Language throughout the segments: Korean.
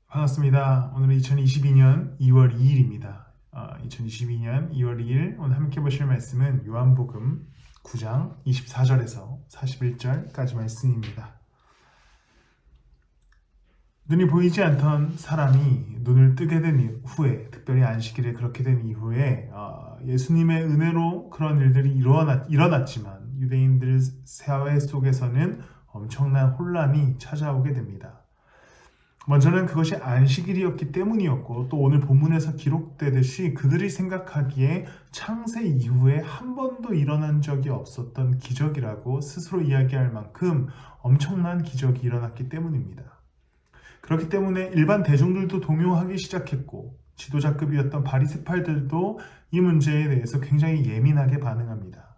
반갑습니다. 오늘은 2022년 2월 2일입니다. 2022년 2월 2일 오늘 함께 보실 말씀은 요한복음 9장 24절에서 41절까지 말씀입니다. 눈이 보이지 않던 사람이 눈을 뜨게 된 후에, 특별히 안식일에 그렇게 된 이후에 예수님의 은혜로 그런 일들이 일어났지만 유대인들 사회 속에서는 엄청난 혼란이 찾아오게 됩니다. 먼저는 그것이 안식일이었기 때문이었고, 또 오늘 본문에서 기록되듯이 그들이 생각하기에 창세 이후에 한 번도 일어난 적이 없었던 기적이라고 스스로 이야기할 만큼 엄청난 기적이 일어났기 때문입니다. 그렇기 때문에 일반 대중들도 동요하기 시작했고, 지도자급이었던 바리새파들도 이 문제에 대해서 굉장히 예민하게 반응합니다.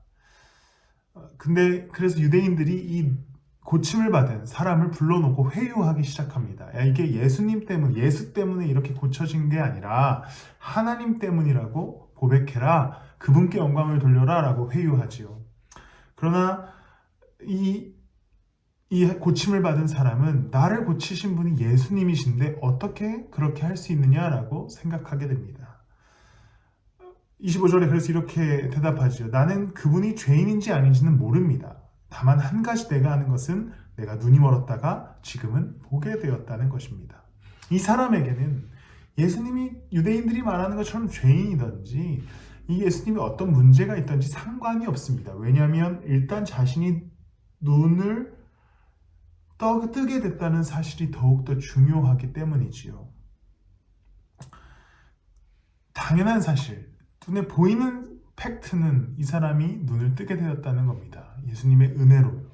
그래서 유대인들이 이 고침을 받은 사람을 불러놓고 회유하기 시작합니다. 이게 예수 때문에 이렇게 고쳐진 게 아니라 하나님 때문이라고 고백해라. 그분께 영광을 돌려라 라고 회유하지요. 그러나 이 고침을 받은 사람은 나를 고치신 분이 예수님이신데 어떻게 그렇게 할 수 있느냐라고 생각하게 됩니다. 25절에 그래서 이렇게 대답하죠. 나는 그분이 죄인인지 아닌지는 모릅니다. 다만 한 가지 내가 아는 것은 내가 눈이 멀었다가 지금은 보게 되었다는 것입니다. 이 사람에게는 예수님이 유대인들이 말하는 것처럼 죄인이든지 이 예수님이 어떤 문제가 있든지 상관이 없습니다. 왜냐하면 일단 자신이 눈을 뜨게 됐다는 사실이 더욱더 중요하기 때문이지요. 당연한 사실, 눈에 보이는 팩트는 이 사람이 눈을 뜨게 되었다는 겁니다. 예수님의 은혜로요.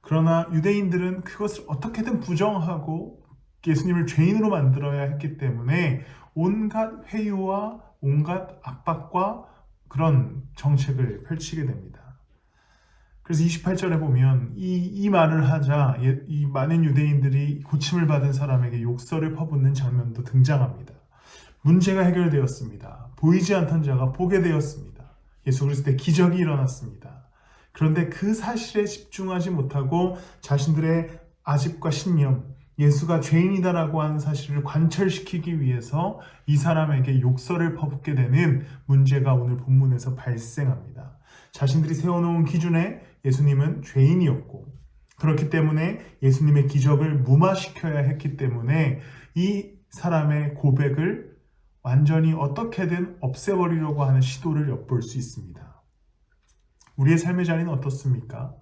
그러나 유대인들은 그것을 어떻게든 부정하고 예수님을 죄인으로 만들어야 했기 때문에 온갖 회유와 온갖 압박과 그런 정책을 펼치게 됩니다. 그래서 28절에 보면 이 말을 하자 이 많은 유대인들이 고침을 받은 사람에게 욕설을 퍼붓는 장면도 등장합니다. 문제가 해결되었습니다. 보이지 않던 자가 보게 되었습니다. 예수 그리스도의 기적이 일어났습니다. 그런데 그 사실에 집중하지 못하고 자신들의 아집과 신념, 예수가 죄인이다라고 하는 사실을 관철시키기 위해서 이 사람에게 욕설을 퍼붓게 되는 문제가 오늘 본문에서 발생합니다. 자신들이 세워놓은 기준에 예수님은 죄인이었고, 그렇기 때문에 예수님의 기적을 무마시켜야 했기 때문에 이 사람의 고백을 완전히 어떻게든 없애버리려고 하는 시도를 엿볼 수 있습니다. 우리의 삶의 자리는 어떻습니까?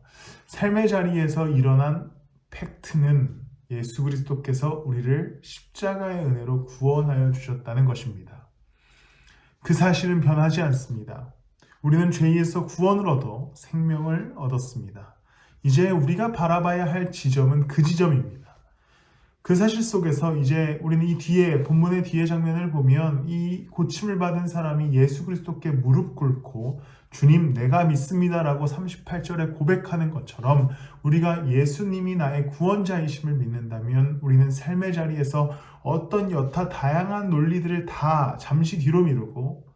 삶의 자리에서 일어난 팩트는 예수 그리스도께서 우리를 십자가의 은혜로 구원하여 주셨다는 것입니다. 그 사실은 변하지 않습니다. 우리는 죄에서 구원을 얻어 생명을 얻었습니다. 이제 우리가 바라봐야 할 지점은 그 지점입니다. 그 사실 속에서 이제 우리는 본문의 뒤에 장면을 보면 이 고침을 받은 사람이 예수 그리스도께 무릎 꿇고 주님 내가 믿습니다라고 38절에 고백하는 것처럼 우리가 예수님이 나의 구원자이심을 믿는다면 우리는 삶의 자리에서 어떤 여타 다양한 논리들을 다 잠시 뒤로 미루고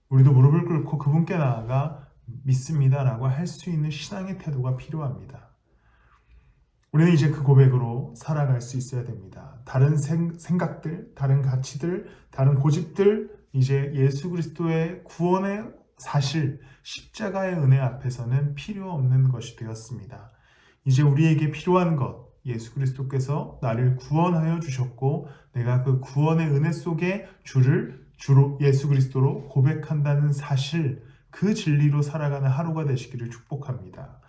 우리도 무릎을 꿇고 그분께 나아가 믿습니다라고 할 수 있는 신앙의 태도가 필요합니다. 우리는 이제 그 고백으로 살아갈 수 있어야 됩니다. 다른 생각들, 다른 가치들, 다른 고집들, 이제 예수 그리스도의 구원의 사실, 십자가의 은혜 앞에서는 필요 없는 것이 되었습니다. 이제 우리에게 필요한 것, 예수 그리스도께서 나를 구원하여 주셨고 내가 그 구원의 은혜 속에 주로 예수 그리스도로 고백한다는 사실, 그 진리로 살아가는 하루가 되시기를 축복합니다.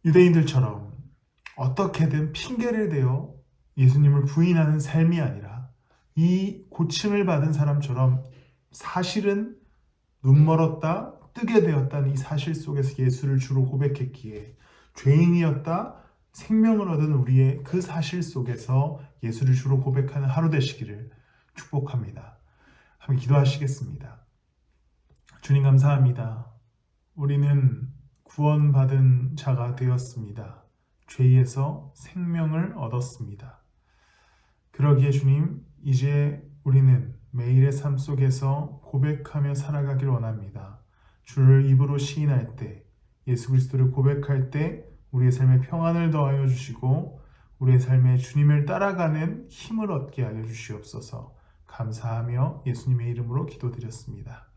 유대인들처럼 어떻게든 핑계를 대어 예수님을 부인하는 삶이 아니라 이 고침을 받은 사람처럼 사실은 눈 멀었다 뜨게 되었다는 이 사실 속에서 예수를 주로 고백했기에 죄인이었다 생명을 얻은 우리의 그 사실 속에서 예수를 주로 고백하는 하루 되시기를 축복합니다. 함께 기도하시겠습니다. 주님 감사합니다. 우리는 구원받은 자가 되었습니다. 죄에서 생명을 얻었습니다. 그러기에 주님, 이제 우리는 매일의 삶 속에서 고백하며 살아가길 원합니다. 주를 입으로 시인할 때, 예수 그리스도를 고백할 때 우리의 삶에 평안을 더하여 주시고 우리의 삶에 주님을 따라가는 힘을 얻게 하여 주시옵소서. 감사하며 예수님의 이름으로 기도드렸습니다.